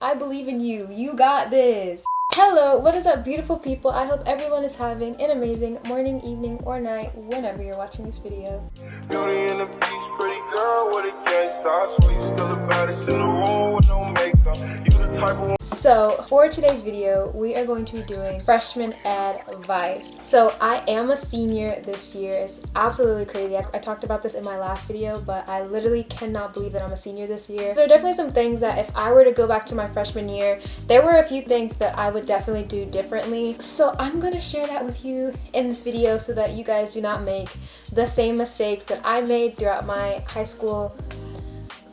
I believe in you. You got this. Hello, what is up, beautiful people? I hope everyone is having an amazing morning, evening, or night whenever you're watching this video. Beauty and the Beast, pretty girl with a gangsta. Sweet, still the baddest in the room with no makeup. You the type of. So for today's video, we are going to be doing freshman advice. So I am a senior this year. It's absolutely crazy. I talked about this in my last video, but I literally cannot believe that I'm a senior this year. There are definitely some things that if I were to go back to my freshman year, there were a few things that I would definitely do differently. So I'm going to share that with you in this video so that you guys do not make the same mistakes that I made throughout my high school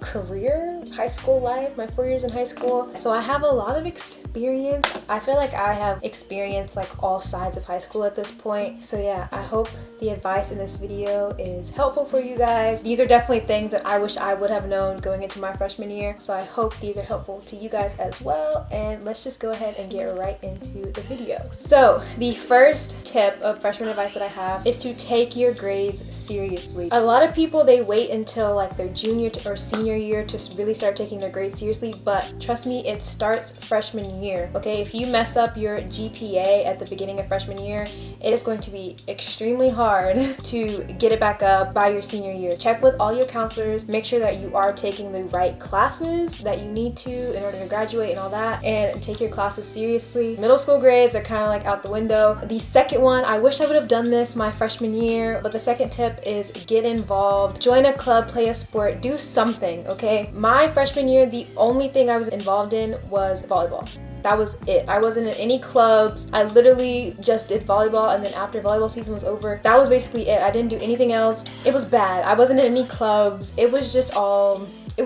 career, high school life, my 4 years in high school. So I have a lot of experience. I feel like I have experienced like all sides of high school at this point. So yeah, I hope the advice in this video is helpful for you guys. These are definitely things that I wish I would have known going into my freshman year. So I hope these are helpful to you guys as well. And let's just go ahead and get right into the video. So the first tip of freshman advice that I have is to take your grades seriously. A lot of people, they wait until like their junior or senior year to really start taking their grades seriously, but trust me, it starts freshman year. Okay, if you mess up your GPA at the beginning of freshman year, it is going to be extremely hard to get it back up by your senior year. Check with all your counselors, make sure that you are taking the right classes that you need to in order to graduate and all that, and take your classes seriously. Middle school grades are kind of like out the window. The second one, I wish I would have done this my freshman year, but the second tip is get involved. Join a club, play a sport, do something. Okay, my freshman year, the only thing I was involved in was volleyball. That was it. I wasn't in any clubs. I literally just did volleyball, and then after volleyball season was over, that was basically it. I didn't do anything else. It was bad. I wasn't in any clubs. It was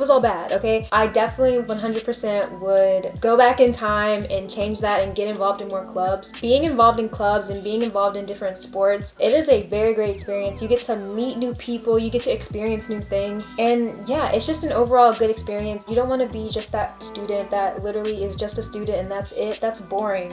all bad, okay? I definitely 100% would go back in time and change that and get involved in more clubs. Being involved in clubs and being involved in different sports, it is a very great experience. You get to meet new people, you get to experience new things, and yeah, it's just an overall good experience. You don't want to be just that student that literally is just a student and that's it. That's boring.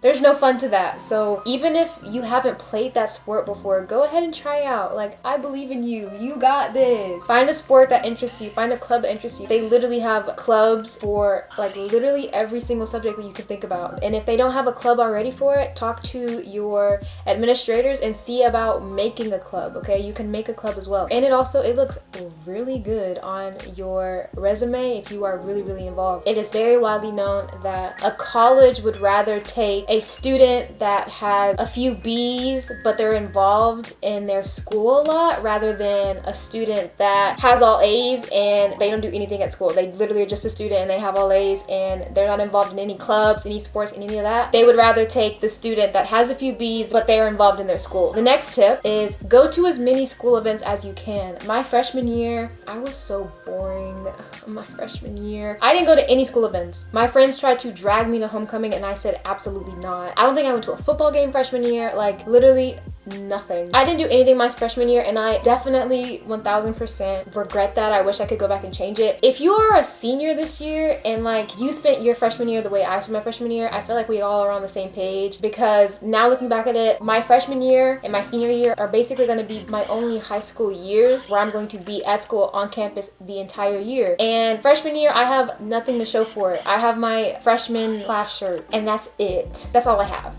There's no fun to that. So even if you haven't played that sport before, go ahead and try out. Like, I believe in you. You got this. Find a sport that interests you. Find a club that interests you. They literally have clubs for like literally every single subject that you can think about. And if they don't have a club already for it, talk to your administrators and see about making a club, okay? You can make a club as well. And it looks really good on your resume if you are really, really involved. It is very widely known that a college would rather take a student that has a few B's but they're involved in their school a lot rather than a student that has all A's and they don't do anything at school. They literally are just a student and they have all A's and they're not involved in any clubs, any sports, any of that. They would rather take the student that has a few B's but they're involved in their school. The next tip is go to as many school events as you can. My freshman year, I was so boring. My freshman year, I didn't go to any school events. My friends tried to drag me to homecoming and I said absolutely not. I don't think I went to a football game freshman year, like literally nothing. I didn't do anything my freshman year and I definitely 1000% regret that. I wish I could go back and change it. If you are a senior this year and like you spent your freshman year the way I spent my freshman year, I feel like we all are on the same page, because now looking back at it, my freshman year and my senior year are basically going to be my only high school years where I'm going to be at school on campus the entire year. And freshman year, I have nothing to show for it. I have my freshman class shirt and that's it. That's all I have.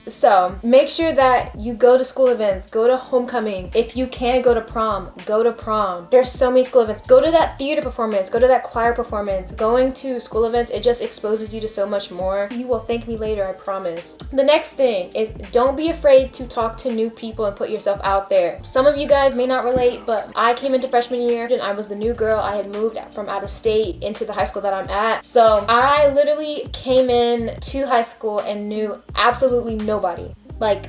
So make sure that you go to school events, go to homecoming. If you can't go to prom, go to prom. There's so many school events. Go to that theater performance, go to that choir performance. Going to school events, it just exposes you to so much more. You will thank me later, I promise. The next thing is don't be afraid to talk to new people and put yourself out there. Some of you guys may not relate, but I came into freshman year and I was the new girl. I had moved from out of state into the high school that I'm at. So I literally came in to high school and knew absolutely nobody. Like,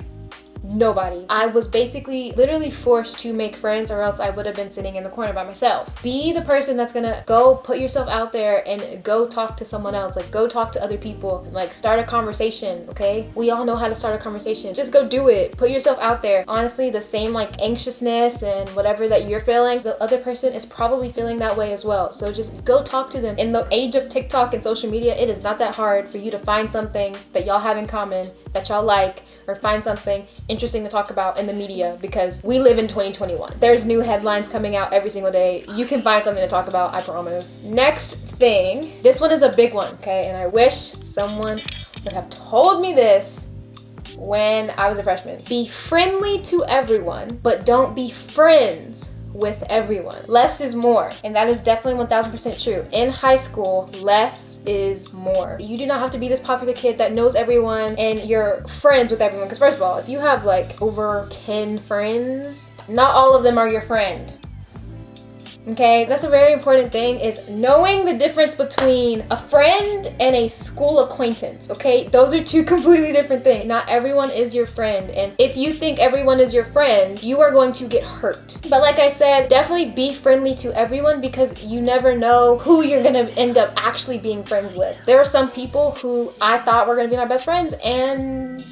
nobody. I was basically literally forced to make friends or else I would have been sitting in the corner by myself. Be the person that's gonna go put yourself out there and go talk to someone else. Like, go talk to other people. Like, start a conversation, okay? We all know how to start a conversation. Just go do it. Put yourself out there. Honestly, the same like anxiousness and whatever that you're feeling, the other person is probably feeling that way as well. So just go talk to them. In the age of TikTok and social media, it is not that hard for you to find something that y'all have in common, that y'all like, or find something interesting to talk about in the media, because we live in 2021. There's new headlines coming out every single day. You can find something to talk about, I promise. Next thing, this one is a big one, okay? And I wish someone would have told me this when I was a freshman. Be friendly to everyone, but don't be friends with everyone. Less is more, and that is definitely 1000% true. In high school, less is more. You do not have to be this popular kid that knows everyone and you're friends with everyone, because first of all, if you have like over 10 friends, not all of them are your friend. Okay, that's a very important thing, is knowing the difference between a friend and a school acquaintance, okay? Those are two completely different things. Not everyone is your friend, and if you think everyone is your friend, you are going to get hurt. But like I said, definitely be friendly to everyone, because you never know who you're gonna end up actually being friends with. There are some people who I thought were gonna be my best friends, and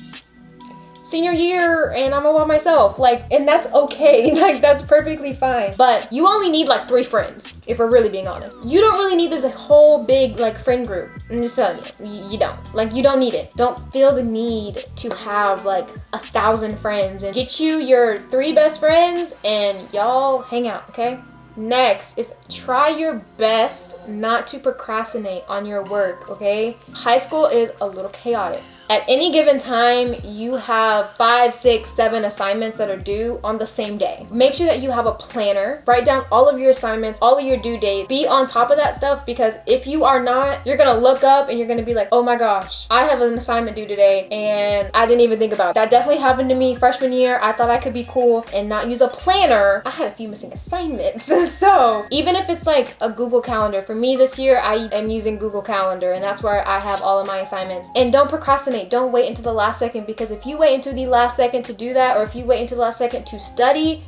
senior year and I'm all by myself, like, and that's okay. Like, that's perfectly fine. But you only need like 3 friends, if we're really being honest. You don't really need this whole big like friend group. I'm just telling you, you don't. Like, you don't need it. Don't feel the need to have like 1,000 friends, and get you your 3 best friends and y'all hang out, okay? Next is try your best not to procrastinate on your work, okay? High school is a little chaotic. At any given time, you have 5, 6, 7 assignments that are due on the same day. Make sure that you have a planner. Write down all of your assignments, all of your due dates. Be on top of that stuff, because if you are not, you're gonna look up and you're gonna be like, oh my gosh, I have an assignment due today and I didn't even think about it. That definitely happened to me freshman year. I thought I could be cool and not use a planner. I had a few missing assignments. So even if it's like a Google Calendar, for me this year, I am using Google Calendar, and that's where I have all of my assignments. And don't procrastinate. Don't wait until the last second, because if you wait until the last second to do that, or if you wait until the last second to study,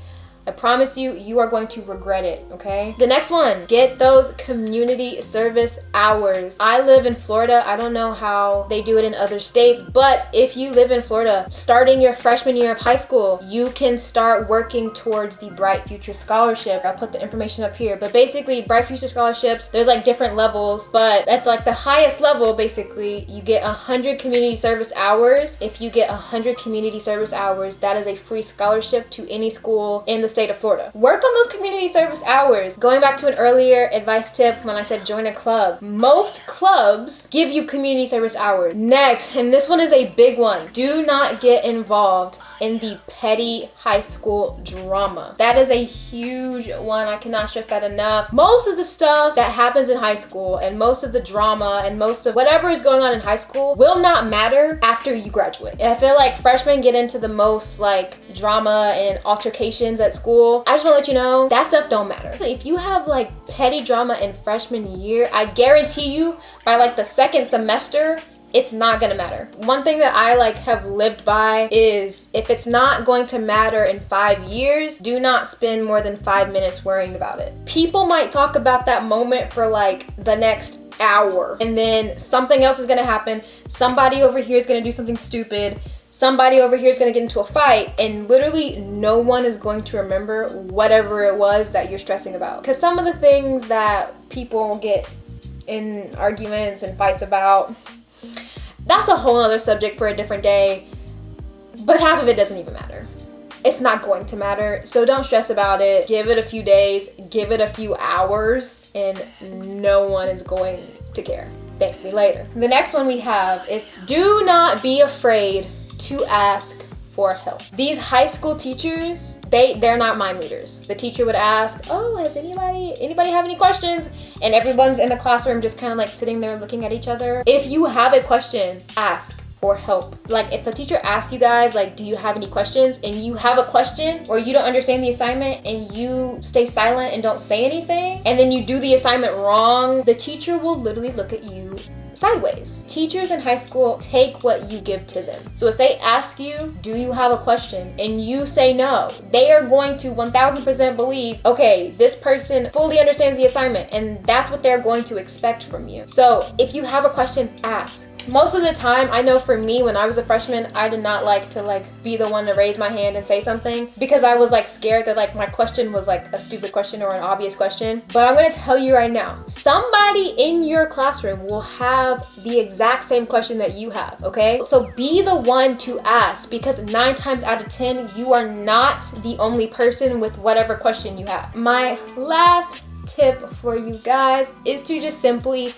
I promise you, you are going to regret it, okay? The next one, get those community service hours. I live in Florida. I don't know how they do it in other states, but if you live in Florida, starting your freshman year of high school, you can start working towards the Bright Future Scholarship. I'll put the information up here, but basically Bright Future Scholarships, there's like different levels, but at like the highest level, basically, you get 100 community service hours. If you get 100 community service hours, that is a free scholarship to any school in the state of Florida. Work on those community service hours. Going back to an earlier advice tip when I said join a club, most clubs give you community service hours. Next, and this one is a big one, do not get involved in the petty high school drama. That is a huge one. I cannot stress that enough. Most of the stuff that happens in high school, and most of the drama, and most of whatever is going on in high school will not matter after you graduate. And I feel like freshmen get into the most like drama and altercations at school. I just want to let you know that stuff don't matter. If you have like petty drama in freshman year, I guarantee you by like the second semester, it's not gonna matter. One thing that I like have lived by is, if it's not going to matter in 5 years, do not spend more than 5 minutes worrying about it. People might talk about that moment for like the next hour, and then something else is gonna happen. Somebody over here is gonna do something stupid. Somebody over here is gonna get into a fight, and literally no one is going to remember whatever it was that you're stressing about. Because some of the things that people get in arguments and fights about, that's a whole other subject for a different day, but half of it doesn't even matter. It's not going to matter, so don't stress about it. Give it a few days, give it a few hours, and no one is going to care. Thank me later. The next one we have is, do not be afraid to ask for help. These high school teachers, they're not mind readers. The teacher would ask, oh, has anybody have any questions? And everyone's in the classroom just kind of like sitting there looking at each other. If you have a question, ask for help. Like, if the teacher asks you guys, like, do you have any questions, and you have a question, or you don't understand the assignment and you stay silent and don't say anything, and then you do the assignment wrong, the teacher will literally look at you sideways. Teachers in high school take what you give to them. So if they ask you, do you have a question, and you say no, they are going to 1000% believe, okay, this person fully understands the assignment, and that's what they're going to expect from you. So if you have a question, ask. Most of the time, I know for me, when I was a freshman, I did not like to be the one to raise my hand and say something, because I was scared that my question was a stupid question or an obvious question. But I'm gonna tell you right now, somebody in your classroom will have the exact same question that you have, okay? So be the one to ask, because 9 times out of 10, you are not the only person with whatever question you have. My last tip for you guys is to just simply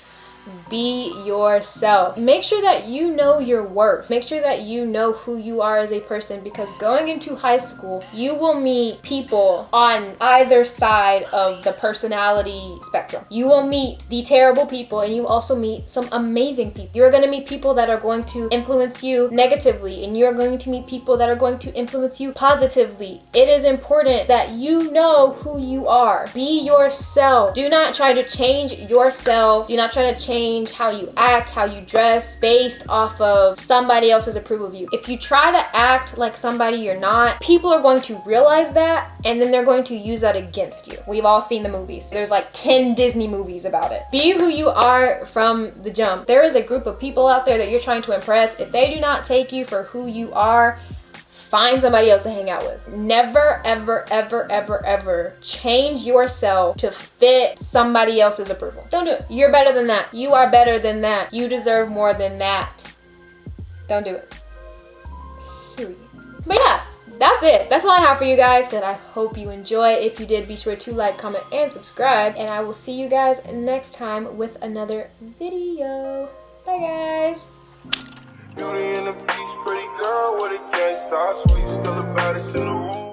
be yourself. Make sure that you know your worth. Make sure that you know who you are as a person, because going into high school, you will meet people on either side of the personality spectrum. You will meet the terrible people, and you also meet some amazing people. You're going to meet people that are going to influence you negatively, and you're going to meet people that are going to influence you positively. It is important that you know who you are. Be yourself. Do not try to change yourself. Do not try to change how you act, how you dress based off of somebody else's approval of you. If you try to act like somebody you're not, people are going to realize that, and then they're going to use that against you. We've all seen the movies. There's like 10 Disney movies about it. Be who you are from the jump. There is a group of people out there that you're trying to impress. If they do not take you for who you are, find somebody else to hang out with. Never, ever, ever, ever, ever change yourself to fit somebody else's approval. Don't do it. You're better than that. You are better than that. You deserve more than that. Don't do it. Period. But yeah, that's it. That's all I have for you guys. And I hope you enjoy. If you did, be sure to like, comment, and subscribe. And I will see you guys next time with another video. Bye, guys. Beauty and the Beast, pretty girl with a gangsta. Sweet, still the baddest in the room.